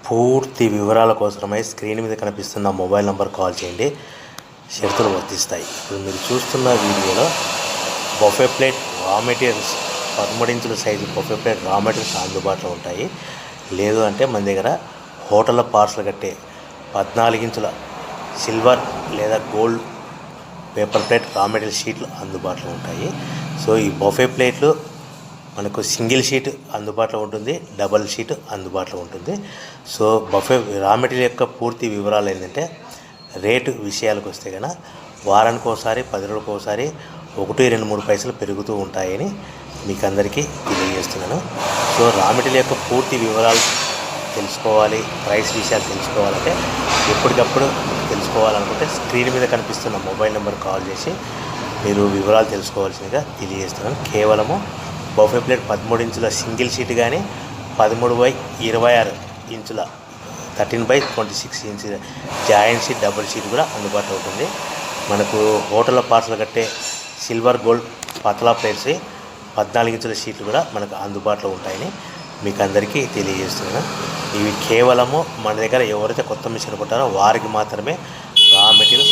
పూర్తి వివరాల కోసమై స్క్రీన్ మీద కనిపిస్తున్న మొబైల్ నంబర్ కాల్ చేయండి. షరతులు వర్తిస్తాయి. ఇప్పుడు మీరు చూస్తున్న వీడియోలో బఫే ప్లేట్ రా మెటీరియల్స్ 13 ఇంచుల సైజు బఫే ప్లేట్ రా మెటీరియల్స్ అందుబాటులో ఉంటాయి. లేదు అంటే మన దగ్గర హోటల్లో పార్సల్ కట్టే 14 ఇంచుల సిల్వర్ లేదా gold paper plate raw material షీట్లు అందుబాటులో ఉంటాయి. సో ఈ బఫే ప్లేట్లు మనకు సింగిల్ షీట్ అందుబాటులో ఉంటుంది, డబల్ షీట్ అందుబాటులో ఉంటుంది. సో బఫే రా మెటీరియల్ యొక్క పూర్తి వివరాలు ఏంటంటే, రేటు విషయాలకు వస్తే కనుక వారానికి ఒకసారి 10 రోజులకు ఒకసారి 1, 2, 3 పైసలు పెరుగుతూ ఉంటాయని మీకు అందరికీ తెలియజేస్తున్నాను. సో రా మెటీరియల్ యొక్క పూర్తి వివరాలు తెలుసుకోవాలి, ప్రైస్ విషయాలు తెలుసుకోవాలంటే ఎప్పటికప్పుడు తెలుసుకోవాలనుకుంటే స్క్రీన్ మీద కనిపిస్తున్న మొబైల్ నెంబర్ కాల్ చేసి మీరు వివరాలు తెలుసుకోవాల్సిందిగా తెలియజేస్తున్నాను. కేవలము బఫే ప్లేట్ 13 ఇంచుల సింగిల్ షీట్ కానీ 13/26 ఇంచుల 13/26 inch joint sheet double sheet కూడా అందుబాటులో ఉంటుంది. మనకు హోటల్లో పార్సల్ కట్టే సిల్వర్ గోల్డ్ పతలా ప్లేట్స్ 14 ఇంచుల షీట్లు కూడా మనకు అందుబాటులో ఉంటాయని మీకు అందరికీ తెలియజేస్తున్నాను. ఇవి కేవలము మన దగ్గర ఎవరైతే కొత్త మిషన్ కొంటారో వారికి మాత్రమే రా మెటీరియల్